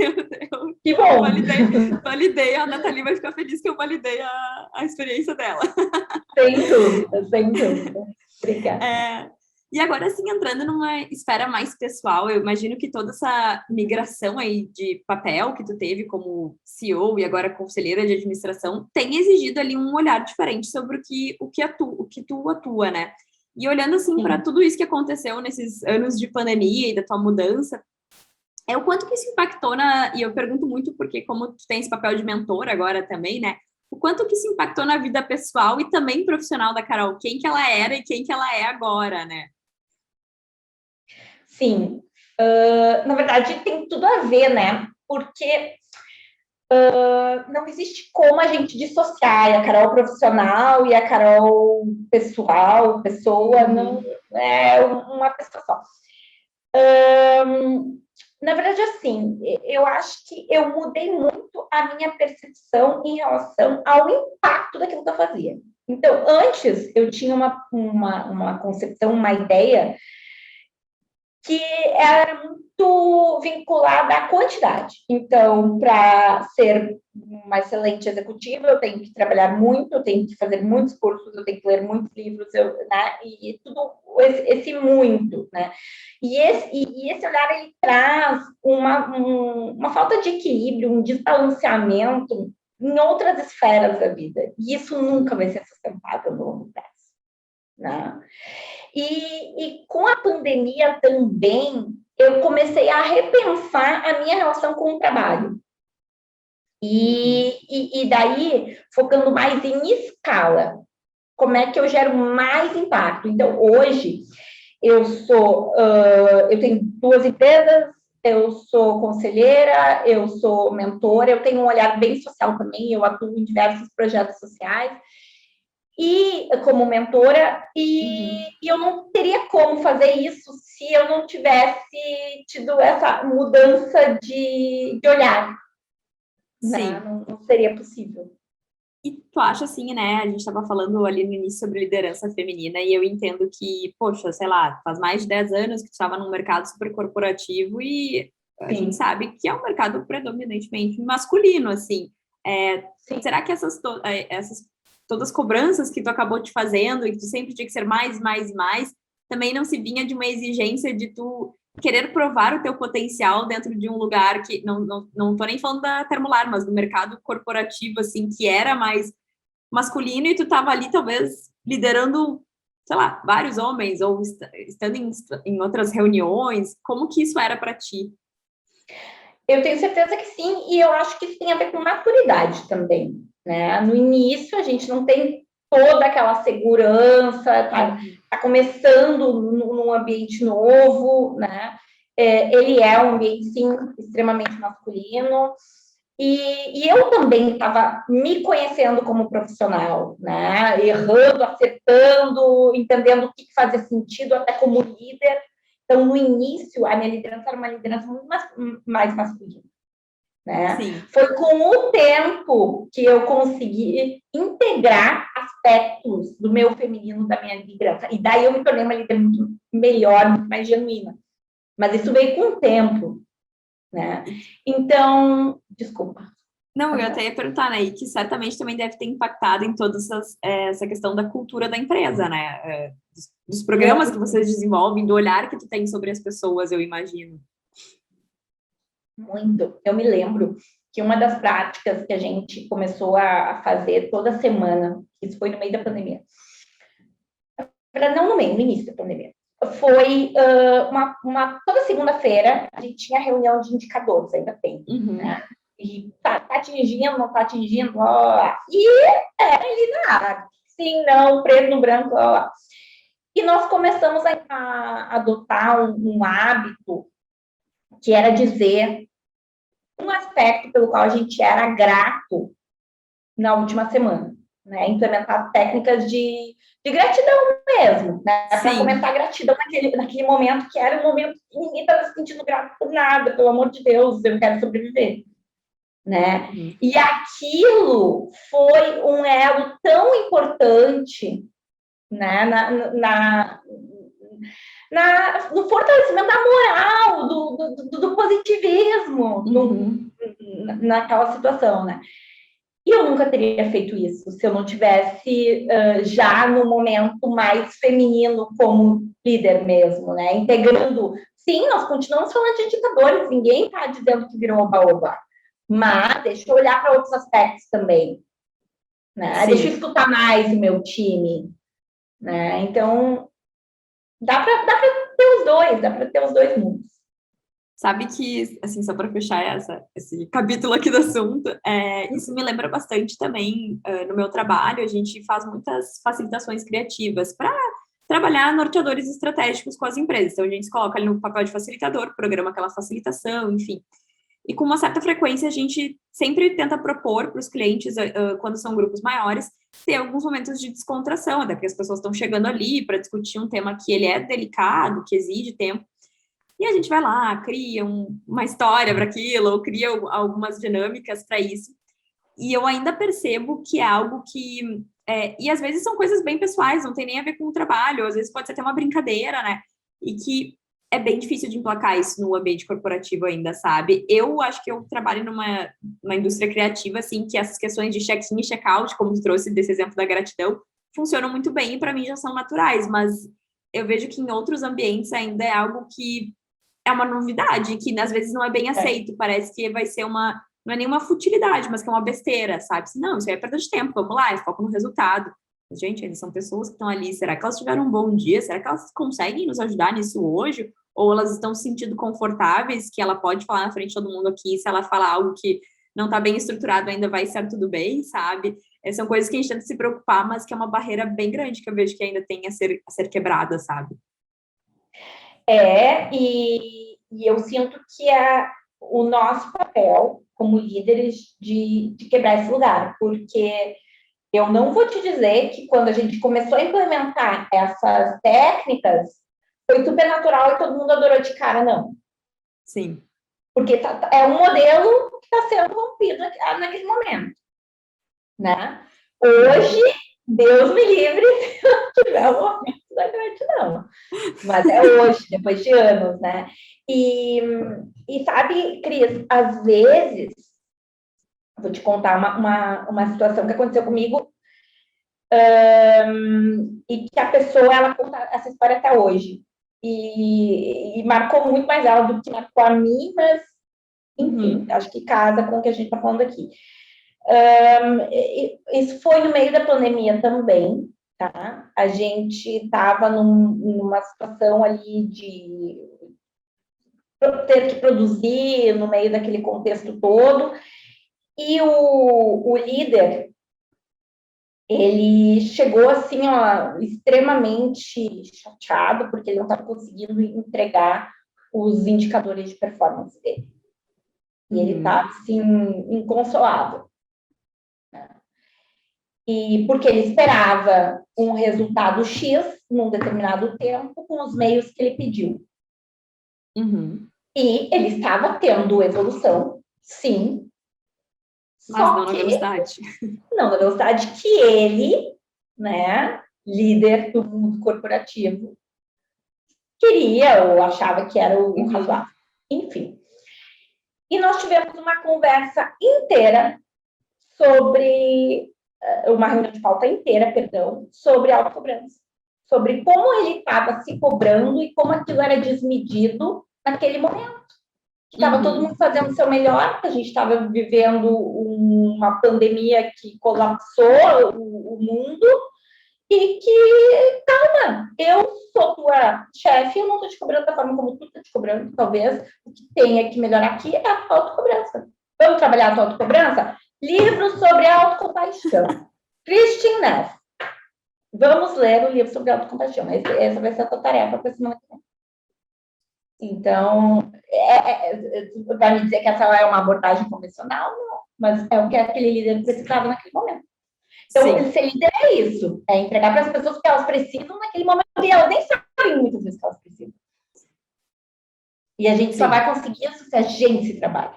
que bom. validei, a Nathalie vai ficar feliz que eu validei a experiência dela. Sem dúvida, sem dúvida. Obrigada. E agora, assim, entrando numa esfera mais pessoal, eu imagino que toda essa migração aí de papel que tu teve como CEO e agora conselheira de administração tem exigido ali um olhar diferente sobre o que tu atua, né? E olhando, assim, para tudo isso que aconteceu nesses anos de pandemia e da tua mudança, o quanto que isso impactou e eu pergunto muito porque como tu tem esse papel de mentor agora também, né? O quanto que isso impactou na vida pessoal e também profissional da Carol, quem que ela era e quem que ela é agora, né? Sim, na verdade tem tudo a ver, né? Porque não existe como a gente dissociar a Carol profissional e a Carol pessoa, não é uma pessoa só. Na verdade, assim, eu acho que eu mudei muito a minha percepção em relação ao impacto daquilo que eu fazia. Então, antes, eu tinha uma concepção, uma ideia que era muito vinculada à quantidade. Então, para ser uma excelente executiva, eu tenho que trabalhar muito, eu tenho que fazer muitos cursos, eu tenho que ler muitos livros, né? E tudo esse muito, né? E esse olhar, ele traz uma falta de equilíbrio, um desbalanceamento em outras esferas da vida. E isso nunca vai ser sustentável no longo prazo, né? E com a pandemia também, eu comecei a repensar a minha relação com o trabalho. E daí, focando mais em escala, como é que eu gero mais impacto? Então, hoje, eu tenho 2 empresas, eu sou conselheira, eu sou mentora, eu tenho um olhar bem social também, eu atuo em diversos projetos sociais, e como mentora, e eu não teria como fazer isso se eu não tivesse tido essa mudança de olhar. Sim. Né? Não seria possível. E tu acha assim, né? A gente estava falando ali no início sobre liderança feminina, e eu entendo que, poxa, sei lá, faz mais de 10 anos que tu estava num mercado super corporativo e a gente sabe que é um mercado predominantemente masculino, assim. Será que essas todas as cobranças que tu acabou te fazendo e que tu sempre tinha que ser mais, mais, mais, também não se vinha de uma exigência de tu querer provar o teu potencial dentro de um lugar que, não tô nem falando da Termolar, mas do mercado corporativo, assim, que era mais masculino e tu tava ali, talvez, liderando, sei lá, vários homens ou estando em outras reuniões, como que isso era para ti? Eu tenho certeza que sim, e eu acho que isso tem a ver com maturidade também, né? No início, a gente não tem toda aquela segurança, tá começando num ambiente novo, né? Ele é um ambiente, sim, extremamente masculino, e eu também estava me conhecendo como profissional, né? Errando, acertando, entendendo o que fazia sentido até como líder. Então, no início, a minha liderança era uma liderança muito mais masculina. Né? Foi com o tempo que eu consegui integrar aspectos do meu feminino, da minha liderança. E daí eu me tornei uma líder muito melhor, muito mais genuína. Mas isso veio com o tempo. Né? Então, desculpa. Não, eu até ia perguntar, né? E que certamente também deve ter impactado em toda essa questão da cultura da empresa, né? Dos programas que Muito, vocês desenvolvem, do olhar que tu tem sobre as pessoas, eu imagino. muito. Eu me lembro que uma das práticas que a gente começou a fazer toda semana, isso foi no meio da pandemia, não no meio, no início da pandemia, foi toda segunda-feira a gente tinha reunião de indicadores, ainda tem, Uhum. né? E tá atingindo, não tá atingindo, ó, e era linear, sim, não, preto no branco, ó. E nós começamos a adotar um hábito que era dizer um aspecto pelo qual a gente era grato na última semana, né? Implementar técnicas de gratidão mesmo, né? Para Sim, comentar gratidão naquele momento que era um momento que ninguém estava se sentindo grato por nada, pelo amor de Deus, eu quero sobreviver, né? uhum. E aquilo foi um elo tão importante, né? No fortalecimento da moral, do positivismo Uhum. naquela situação, né? E eu nunca teria feito isso se eu não tivesse já no momento mais feminino como líder mesmo, né? Integrando. Sim, nós continuamos falando de indicadores, ninguém está dizendo que virou oba-oba, mas deixa eu olhar para outros aspectos também, né? Deixa eu Sim. escutar mais o meu time, né? Então, dá para ter os dois, dá para ter os dois mundos. Sabe que, assim, só para fechar esse capítulo aqui do assunto, isso me lembra bastante também no meu trabalho. A gente faz muitas facilitações criativas para trabalhar norteadores estratégicos com as empresas. Então, a gente se coloca ali no papel de facilitador, programa aquela facilitação, enfim. E com uma certa frequência, a gente sempre tenta propor para os clientes, quando são grupos maiores, ter alguns momentos de descontração, até porque as pessoas estão chegando ali para discutir um tema que ele é delicado, que exige tempo. E a gente vai lá, cria uma história para aquilo, ou cria algumas dinâmicas para isso. E eu ainda percebo que é algo que. E às vezes são coisas bem pessoais, não tem nem a ver com o trabalho, às vezes pode ser até uma brincadeira, né? E que é bem difícil de emplacar isso no ambiente corporativo ainda, sabe? Eu acho que eu trabalho numa indústria criativa, assim, que essas questões de check-in e check-out, como tu trouxe desse exemplo da gratidão, funcionam muito bem e para mim já são naturais, mas eu vejo que em outros ambientes ainda é algo que é uma novidade, que às vezes não é bem É. aceito. Parece que vai ser não é nenhuma futilidade, mas que é uma besteira, sabe? Não, isso aí é perda de tempo, vamos lá, foco no resultado. Gente, eles são pessoas que estão ali, será que elas tiveram um bom dia? Será que elas conseguem nos ajudar nisso hoje? Ou elas estão se sentindo confortáveis, que ela pode falar na frente de todo mundo aqui, se ela falar algo que não está bem estruturado, ainda vai ser tudo bem, sabe? São coisas que a gente tenta se preocupar, mas que é uma barreira bem grande que eu vejo que ainda tem a ser quebrada, sabe? E eu sinto que é o nosso papel como líderes de quebrar esse lugar, porque eu não vou te dizer que quando a gente começou a implementar essas técnicas, foi super natural e todo mundo adorou de cara, não. Sim. Porque é um modelo que está sendo rompido naquele momento, né? Hoje, Uhum. Deus me livre se eu tiver o momento da gratidão. Mas é hoje, depois de anos, né? E sabe, Cris, às vezes, vou te contar uma situação que aconteceu comigo, e que a pessoa, ela conta essa história até hoje. E marcou muito mais ela do que marcou a mim, mas, enfim, Uhum. acho que casa com o que a gente está falando aqui. Isso foi no meio da pandemia também, tá? A gente estava numa situação ali de ter que produzir no meio daquele contexto todo, e o líder, ele chegou assim, ó, extremamente chateado, porque ele não estava conseguindo entregar os indicadores de performance dele. E ele estava, Uhum. assim, inconsolável. E porque ele esperava um resultado X num determinado tempo com os meios que ele pediu. Uhum. E ele estava tendo evolução, sim, Mas só não na que velocidade. não na velocidade que ele, né, líder do mundo corporativo, queria ou achava que era o Uhum. razoável. Enfim. E nós tivemos uma conversa inteira sobre, uma reunião de pauta inteira, perdão, sobre autocobrança. Sobre como ele estava se cobrando e como aquilo era desmedido naquele momento. Estava todo mundo fazendo o seu melhor, porque a gente estava vivendo uma pandemia que colapsou o mundo, e que, calma, eu sou tua chefe, eu não estou te cobrando da forma como tu está te cobrando, talvez o que tenha que melhorar aqui é a autocobrança. Vamos trabalhar a tua autocobrança? Livro sobre autocompaixão. Christine Neff. Vamos ler o livro sobre autocompaixão. Essa vai ser a tua tarefa para esse momento. Então, vai me dizer que essa é uma abordagem convencional? Não, mas é o que aquele líder precisava naquele momento. Então, ser líder é isso, é entregar para as pessoas o que elas precisam naquele momento, e elas nem sabem muitas vezes o que elas precisam. E a gente só vai conseguir isso se a gente se trabalha.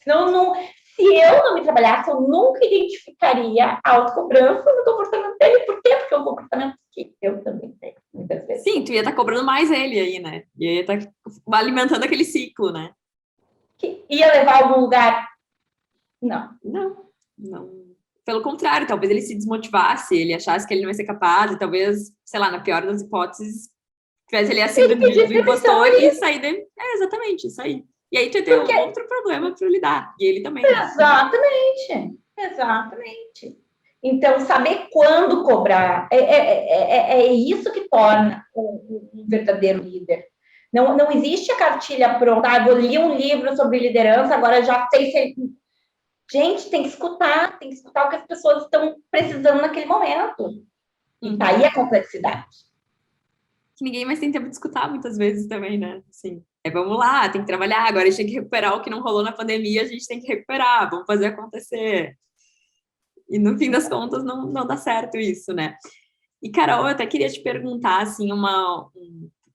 Senão, se eu não me trabalhasse, eu nunca identificaria a autocobrança no comportamento dele. Por quê? Porque é um comportamento que eu também tenho, muitas vezes. Sim, tu ia estar cobrando mais ele aí, né? Ia estar alimentando aquele ciclo, né? Que ia levar a algum lugar? Não. Pelo contrário, talvez ele se desmotivasse, ele achasse que ele não ia ser capaz, e talvez, sei lá, na pior das hipóteses, tivesse ele a síndrome do impostor e sair dele. Exatamente, isso aí. E aí tu ia ter outro problema para lidar, e ele também. Exatamente. Então, saber quando cobrar, é isso que torna um verdadeiro líder. Não existe a cartilha pronta, vou ler um livro sobre liderança, agora já sei se... Gente, tem que escutar o que as pessoas estão precisando naquele momento. E tá aí a complexidade. Que ninguém mais tem tempo de escutar muitas vezes também, né? Assim, vamos lá, tem que trabalhar, agora a gente tem que recuperar o que não rolou na pandemia, a gente tem que recuperar, vamos fazer acontecer. E no fim das contas não dá certo isso, né? E, Carol, eu até queria te perguntar, assim,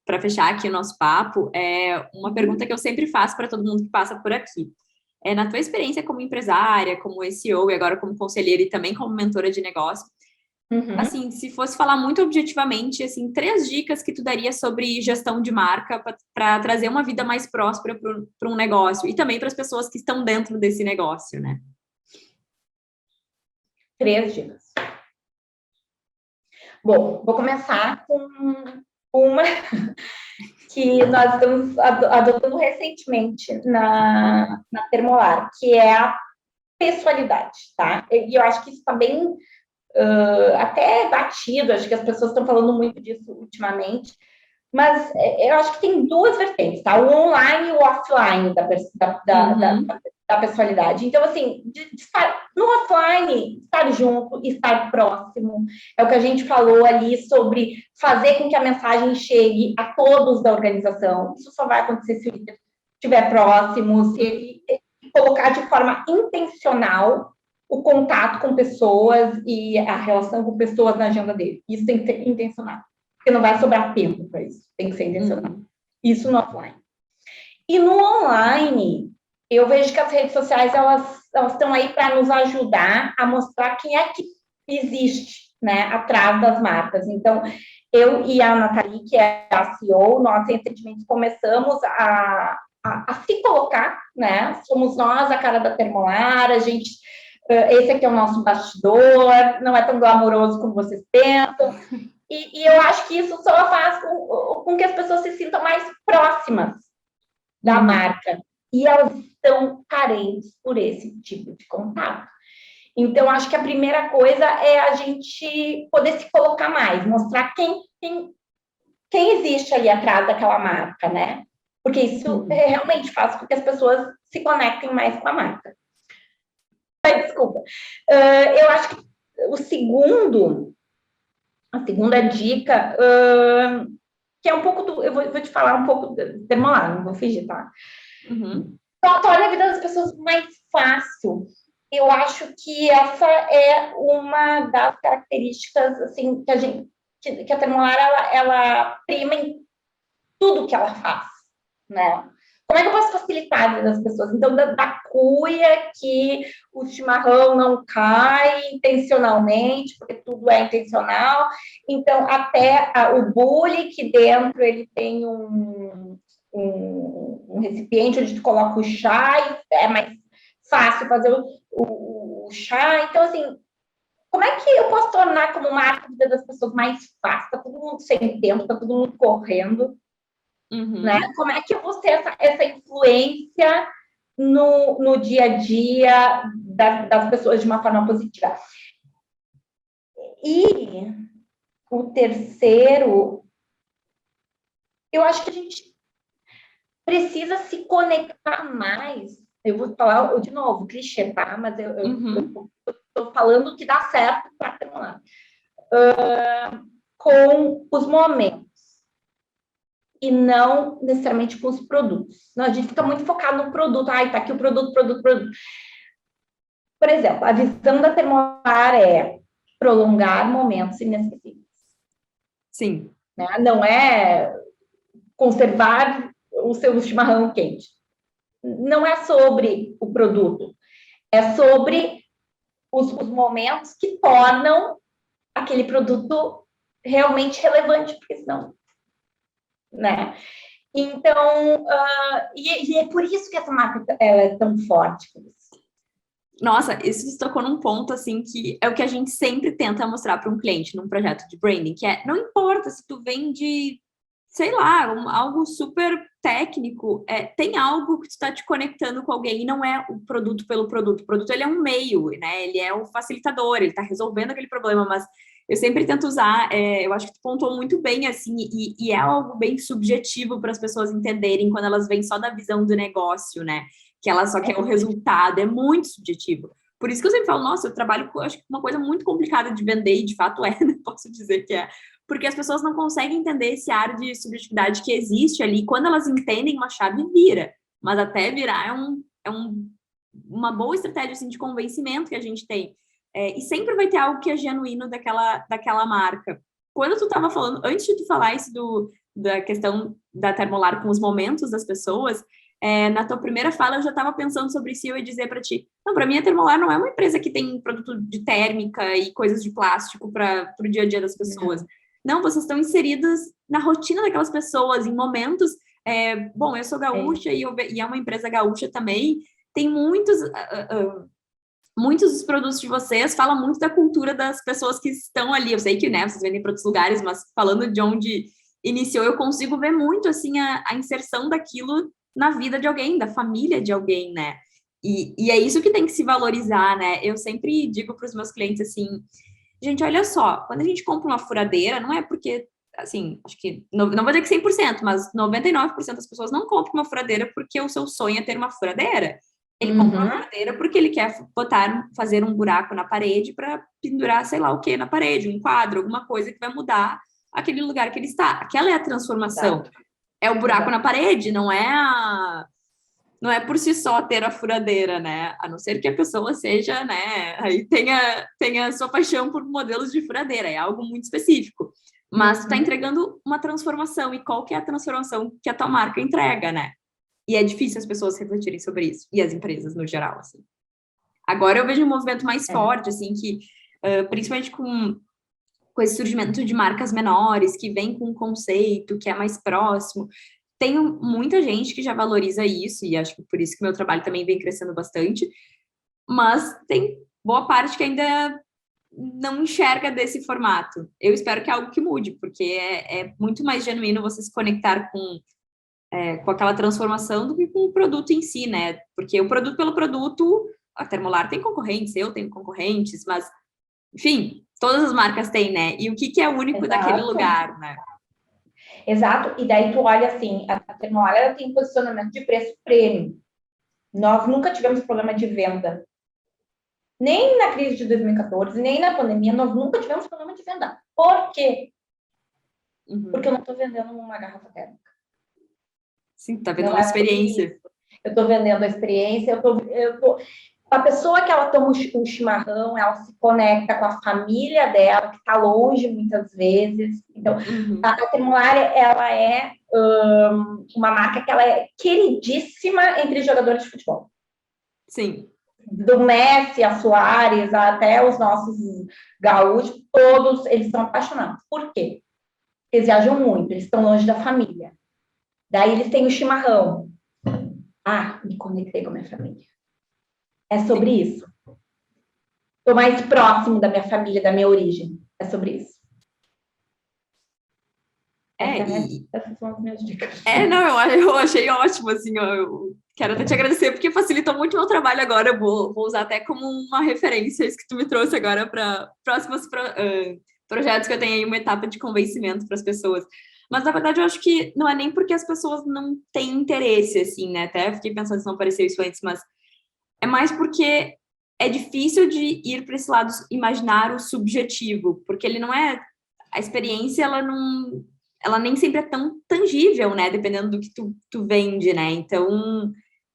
para fechar aqui o nosso papo, uma pergunta que eu sempre faço para todo mundo que passa por aqui. Na tua experiência como empresária, como SEO e agora como conselheira e também como mentora de negócio, assim, se fosse falar muito objetivamente, assim, 3 dicas que tu daria sobre gestão de marca para trazer uma vida mais próspera para um negócio e também para as pessoas que estão dentro desse negócio, né? 3 dicas. Bom, vou começar com uma que nós estamos adotando recentemente na Termolar, que é a pessoalidade, tá? E eu acho que isso está bem até batido, acho que as pessoas estão falando muito disso ultimamente, mas eu acho que tem 2 vertentes, tá? O online e o offline da pessoalidade. Então, assim, de estar no offline, estar junto, estar próximo, é o que a gente falou ali sobre fazer com que a mensagem chegue a todos da organização. Isso só vai acontecer se o líder estiver próximo, se ele colocar de forma intencional o contato com pessoas e a relação com pessoas na agenda dele. Isso tem que ser intencional, porque não vai sobrar tempo para isso, tem que ser intencional. Isso no offline. E no online, eu vejo que as redes sociais, elas estão aí para nos ajudar a mostrar quem é que existe, né, atrás das marcas. Então, eu e a Nathalie, que é a CEO, nós recentemente começamos a se colocar, né, somos nós a cara da Termolar, a gente... Esse aqui é o nosso bastidor, não é tão glamouroso como vocês pensam. E eu acho que isso só faz com que as pessoas se sintam mais próximas da marca. E elas estão carentes por esse tipo de contato. Então, acho que a primeira coisa é a gente poder se colocar mais, mostrar quem existe ali atrás daquela marca, né? Porque isso realmente faz com que as pessoas se conectem mais com a marca. Desculpa. Eu acho que a segunda dica, que é um pouco eu vou te falar um pouco, Termolar, não vou fingir, tá? Torna a vida das pessoas mais fácil. Eu acho que essa é uma das características, assim, que a Termolar, ela prima em tudo que ela faz, né? Como é que eu posso facilitar a vida das pessoas? Então, da cuia que o chimarrão não cai intencionalmente, porque tudo é intencional. Então, até o bule, que dentro ele tem um recipiente onde tu coloca o chá e é mais fácil fazer o chá. Então, assim, como é que eu posso tornar como marca a vida das pessoas mais fácil? Tá todo mundo sem tempo, tá todo mundo correndo, né? Como é que eu vou ter essa influência no dia a dia das pessoas de uma forma positiva? E o terceiro, eu acho que a gente precisa se conectar mais. Eu vou falar de novo, clichê, tá? Mas eu estou falando que dá certo para terminar. Com os momentos e não necessariamente com os produtos. Não, a gente fica muito focado no produto. Ai, tá aqui o produto. Por exemplo, a visão da Termolar é prolongar momentos inesquecíveis. Sim. Né? Não é conservar o seu chimarrão quente. Não é sobre o produto. É sobre os momentos que tornam aquele produto realmente relevante, porque senão, né? Então, e é por isso que essa marca é tão forte. Nossa, isso tocou num ponto, assim, que é o que a gente sempre tenta mostrar para um cliente num projeto de branding, que é, não importa se tu vende, sei lá, algo super técnico, tem algo que está te conectando com alguém e não é o produto pelo produto. O produto, ele é um meio, né? Ele é um facilitador, ele está resolvendo aquele problema, mas eu sempre tento usar, eu acho que tu pontuou muito bem, assim, e é algo bem subjetivo para as pessoas entenderem quando elas vêm só da visão do negócio, né? Que ela só quer o resultado, é muito subjetivo. Por isso que eu sempre falo, nossa, eu trabalho com, acho que uma coisa muito complicada de vender, e de fato né? Posso dizer que é, porque as pessoas não conseguem entender esse ar de subjetividade que existe ali, quando elas entendem, uma chave vira, mas até virar uma boa estratégia, assim, de convencimento que a gente tem, e sempre vai ter algo que é genuíno daquela marca. Quando tu estava falando, antes de tu falar isso da questão da Termolar com os momentos das pessoas, na tua primeira fala eu já estava pensando sobre isso e eu ia dizer para ti, não, para mim a Termolar não é uma empresa que tem produto de térmica e coisas de plástico para o dia a dia das pessoas. Não, vocês estão inseridas na rotina daquelas pessoas, em momentos. Bom, eu sou gaúcha e é uma empresa gaúcha também. Tem muitos dos produtos de vocês falam muito da cultura das pessoas que estão ali. Eu sei que, né, vocês vendem para outros lugares, mas falando de onde iniciou, eu consigo ver muito, assim, a inserção daquilo na vida de alguém, da família de alguém, né? E é isso que tem que se valorizar, né? Eu sempre digo para os meus clientes assim, gente, olha só, quando a gente compra uma furadeira, não é porque, assim, acho que, não vou dizer que 100%, mas 99% das pessoas não compram uma furadeira porque o seu sonho é ter uma furadeira. Ele compra uma furadeira porque ele quer fazer um buraco na parede para pendurar, sei lá o que, na parede, um quadro, alguma coisa que vai mudar aquele lugar que ele está. Aquela é a transformação. Exato. É o buraco na parede, não é por si só ter a furadeira, né? A não ser que a pessoa seja, né? Aí tenha sua paixão por modelos de furadeira, é algo muito específico. Mas tu tá entregando uma transformação, e qual que é a transformação que a tua marca entrega, né? E é difícil as pessoas refletirem sobre isso, e as empresas no geral, assim. Agora eu vejo um movimento mais forte, assim, que principalmente com esse surgimento de marcas menores, que vem com um conceito que é mais próximo. Tem muita gente que já valoriza isso, e acho que por isso que meu trabalho também vem crescendo bastante, mas tem boa parte que ainda não enxerga desse formato. Eu espero que é algo que mude, porque é muito mais genuíno você se conectar com aquela transformação do que com o produto em si, né? Porque o produto pelo produto, a Termolar tem concorrentes, eu tenho concorrentes, mas, enfim, todas as marcas têm, né? E o que é único daquele lugar, né? Exato, e daí tu olha assim, a Termolar ela tem posicionamento de preço premium. Nós nunca tivemos problema de venda. Nem na crise de 2014, nem na pandemia, nós nunca tivemos problema de venda. Por quê? Porque eu não estou vendendo uma garrafa térmica. Sim, tá vendendo uma experiência. Eu estou vendendo a experiência, a pessoa que ela toma o chimarrão, ela se conecta com a família dela, que está longe muitas vezes. Então, a Termolar, ela é uma marca que ela é queridíssima entre jogadores de futebol. Sim. Do Messi, a Suárez, até os nossos gaúchos, todos eles são apaixonados. Por quê? Eles viajam muito, eles estão longe da família. Daí eles têm o chimarrão. Me conectei com a minha família. É sobre isso. Estou mais próximo da minha família, da minha origem. É sobre isso. Essas são as minhas dicas. Não, eu achei ótimo, assim, eu quero até te agradecer, porque facilitou muito o meu trabalho agora, eu vou usar até como uma referência isso que tu me trouxe agora para próximos projetos que eu tenho aí, uma etapa de convencimento para as pessoas. Mas, na verdade, eu acho que não é nem porque as pessoas não têm interesse, assim, né? Até fiquei pensando se não apareceu isso antes, mas é mais porque é difícil de ir para esse lado imaginário subjetivo, porque ele não é... A experiência, ela nem sempre é tão tangível, né? Dependendo do que tu vende, né? Então,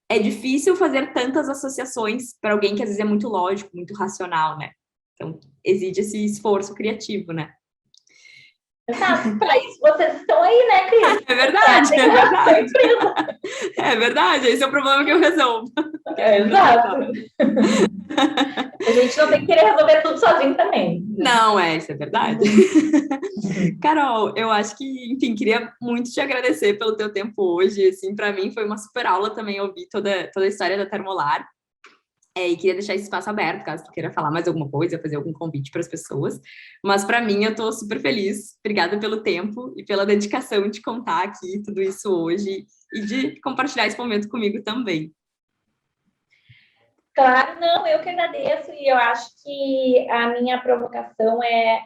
é difícil fazer tantas associações para alguém que às vezes é muito lógico, muito racional, né? Então, exige esse esforço criativo, né? Exato, para isso vocês estão aí, né, Cris? É verdade, é verdade. É verdade, esse é o problema que eu resolvo. Exato. A gente não tem que querer resolver tudo sozinho também. Não, isso é verdade. Carol, eu acho que, enfim, queria muito te agradecer pelo teu tempo hoje, assim, para mim foi uma super aula também ouvir toda a história da Termolar, e queria deixar esse espaço aberto, caso tu queira falar mais alguma coisa, fazer algum convite para as pessoas, mas para mim eu tô super feliz, obrigada pelo tempo e pela dedicação de contar aqui tudo isso hoje e de compartilhar esse momento comigo também. Claro, não, eu que agradeço e eu acho que a minha provocação é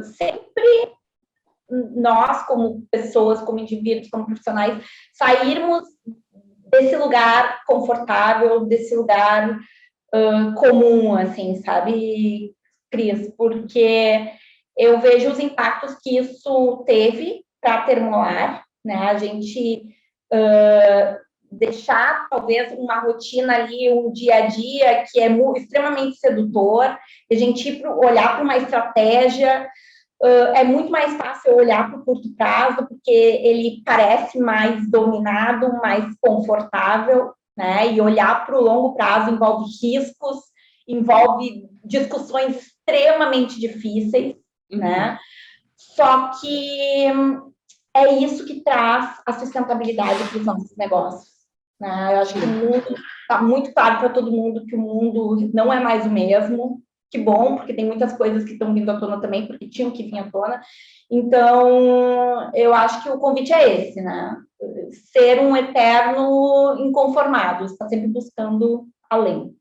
sempre nós, como pessoas, como indivíduos, como profissionais, sairmos desse lugar confortável, desse lugar comum, assim, sabe, Cris? Porque eu vejo os impactos que isso teve para a Termolar, né? A gente deixar, talvez, uma rotina ali, um dia a dia que é extremamente sedutor, a gente olhar para uma estratégia, é muito mais fácil olhar para o curto prazo, porque ele parece mais dominado, mais confortável, né? E olhar para o longo prazo envolve riscos, envolve discussões extremamente difíceis, né? Só que é isso que traz a sustentabilidade para os nossos negócios. Né? Eu acho que o mundo está muito claro para todo mundo que o mundo não é mais o mesmo. Que bom, porque tem muitas coisas que estão vindo à tona também, porque tinham que vir à tona. Então, eu acho que o convite é esse, né? Ser um eterno inconformado, está sempre buscando além.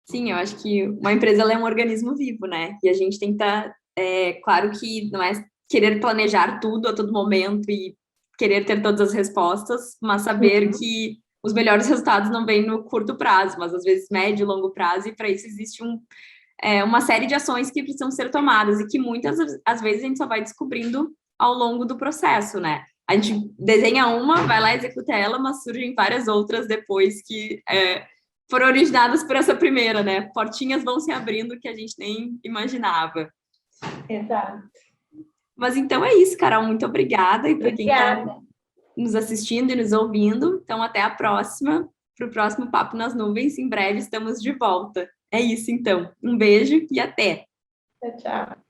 Sim, eu acho que uma empresa ela é um organismo vivo, né? E a gente tem que estar, claro que não é querer planejar tudo a todo momento e querer ter todas as respostas, mas saber que os melhores resultados não vêm no curto prazo, mas às vezes médio e longo prazo, e para isso existe uma série de ações que precisam ser tomadas e que muitas às vezes a gente só vai descobrindo ao longo do processo, né? A gente desenha uma, vai lá, executa ela, mas surgem várias outras depois que foram originadas por essa primeira, né? Portinhas vão se abrindo que a gente nem imaginava. Exato. Mas então é isso, Carol. Muito obrigada. E para quem está nos assistindo e nos ouvindo, então até a próxima, para o próximo Papo nas Nuvens. Em breve estamos de volta. É isso, então. Um beijo e até. Tchau, tchau.